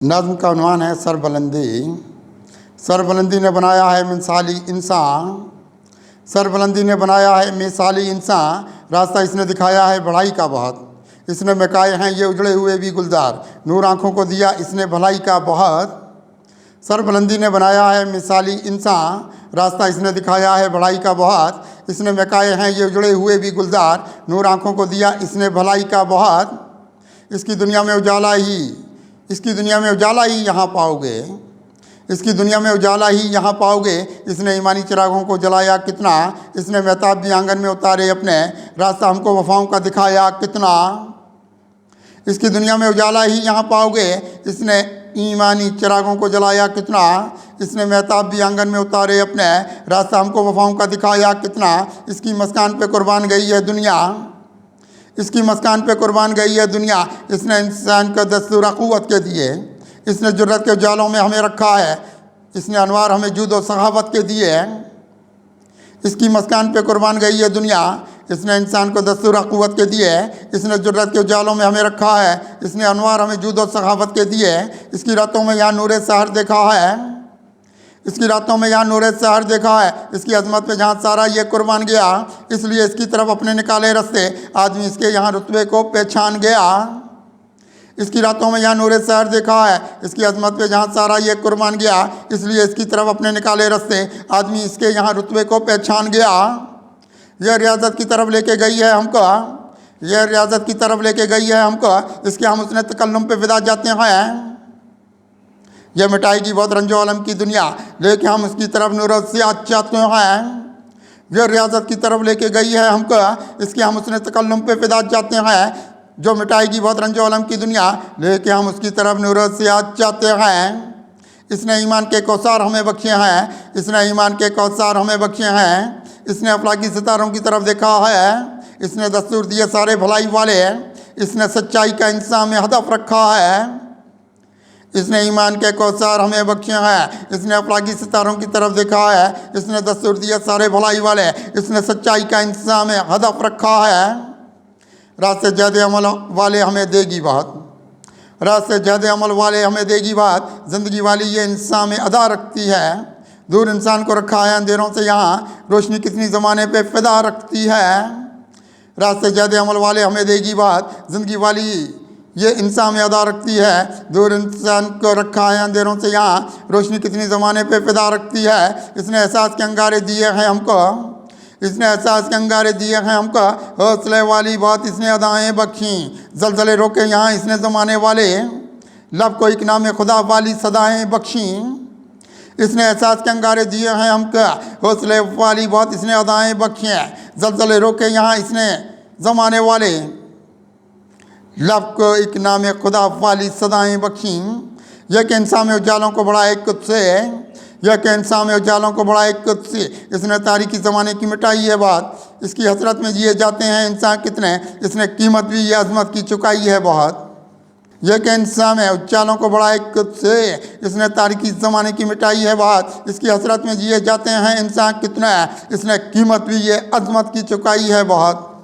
नज़्म का उन्वान है सरबुलंदी। सरबुलंदी ने बनाया है मिसाली इंसान, सरबुलंदी ने बनाया है मिसाली इंसान, रास्ता इसने दिखाया है बढ़ाई का बहुत। इसने महकाए हैं ये उजड़े हुए भी गुलजार, नूर आँखों को दिया इसने भलाई का बहुत। सरबुलंदी ने बनाया है मिसाली इंसान, रास्ता इसने दिखाया है बढ़ाई का बहुत। इसने महकाए हैं ये उजड़े हुए भी गुलजार, नूर आँखों को दिया इसने भलाई का बहुत। इसकी दुनिया में उजाला ही यहाँ पाओगे, इसकी दुनिया में उजाला ही यहाँ पाओगे। इसने ईमानी चिरागों को जलाया कितना, इसने महताब भी आंगन में उतारे अपने, रास्ता हमको वफाओं का दिखाया कितना। इसकी दुनिया में उजाला ही यहाँ पाओगे, इसने ईमानी चिरागों को जलाया कितना। इसने महताब भी आंगन में उतारे अपने, रास्ता हमको वफाओं का दिखाया कितना। इसकी मस्कान पे कुर्बान गई है दुनिया, इसकी मस्कान पे कुर्बान गई है दुनिया। इसने इंसान को दस्तूर क़ुव्वत के दिए, इसने जुर्रत के जालों में हमें रखा है, इसने अनवार हमें जूद और सखावत के दिए। इसकी मस्कान पे कुर्बान गई है दुनिया, इसने इंसान को दस्तूर क़ुव्वत के दिए। इसने जुर्रत के जालों में हमें रखा है, इसने अनवार हमें जूद और सखावत के दिए। इसकी रातों में यहाँ नूर सहर देखा है, इसकी रातों में यहाँ नूर सहर देखा है। इसकी अजमत पे जहाँ सारा ये कुर्बान गया, इसलिए इसकी तरफ अपने निकाले रास्ते, आदमी इसके यहाँ रुतबे को पहचान गया। इसकी रातों में यहाँ नूर सहर देखा है, इसकी अजमत पे जहाँ सारा ये कुर्बान गया, इसलिए इसकी तरफ अपने निकाले रास्ते, आदमी इसके यहाँ रुतबे को पहचान गया। यह रियासत की तरफ लेके गई है हमको, यह रियासत की तरफ लेके गई है हमको, इसके हम उसने तकल्लुम पे विदा जाते हैं। यह मिटाएगी बहुत रंजो आलम की दुनिया, लेके हम उसकी तरफ नूरत से चाहते हैं। यह रियासत की तरफ लेके गई है हमको, इसके हम उसने तकल्लुम पे फिदा जाते हैं। जो मिटाएगी बहुत रंजो आलम की दुनिया, लेके हम उसकी तरफ नूरत से चाहते हैं। इसने ईमान के कौसार हमें बख्शे हैं, इसने ईमान के कौसार हमें बख्शे हैं। इसने अफलाकी सितारों की तरफ देखा है, इसने दस्तूर दिए सारे भलाई वाले, इसने सच्चाई का इंसान में हदफ रखा है। इसने ईमान के कौसार हमें बख्शे हैं, इसने अफलाकी सितारों की तरफ देखा है, इसने दस्तूर दिए सारे भलाई वाले, इसने सच्चाई का इंसान में हदफ रखा है। रात से ज़्यादा अमल वाले हमें देगी बात, रात से ज़्यादा अमल वाले हमें देगी बात। ज़िंदगी वाली ये इंसान में अदा रखती है, दूर इंसान को रखा है अंधेरों से यहाँ, रोशनी कितनी ज़माने पे फ़िदा रखती है। रात से ज़्यादा अमल वाले हमें देगी बात, ज़िंदगी वाली ये इंसान में अदा रखती है, दूर इंसान को रखा है अंधेरों से यहाँ, रोशनी कितनी ज़माने पे फ़िदा रखती है। इसने एहसास के अंगारे दिए हैं हमको, इसने एहसास के अंगारे दिए हैं हमको, हौसले वाली बात इसने अदाएँ बख्शी, जलजले रोके यहाँ इसने ज़माने वाले, लब को एक नाम खुदा वाली सदाएँ बख्शी। इसने एहसास के अंगारे दिए हैं हमको, हौसले वाली बात इसने अदाएँ बख्शी, जलजले रोके यहाँ इसने ज़माने वाले, लब को एक नाम खुदा वाली सदाएँ बख्शी। यह कि इंसान में उजालों को बढ़ाए खुद से, यह कि इंसान में उजालों को बढ़ाए खुद से। इसने तारीकी ज़माने की मिटाई है बात, इसकी हसरत में जिए जाते हैं इंसान कितने, इसने कीमत भी ये अजमत की चुकाई है बहुत। यह कि इंसान में उजालों को बढ़ाए खुद से, इसने तारीकी ज़माने की मिटाई है बात, इसकी हसरत में जिए जाते हैं इंसान कितने, इसने कीमत भी ये अजमत की चुकाई है बहुत।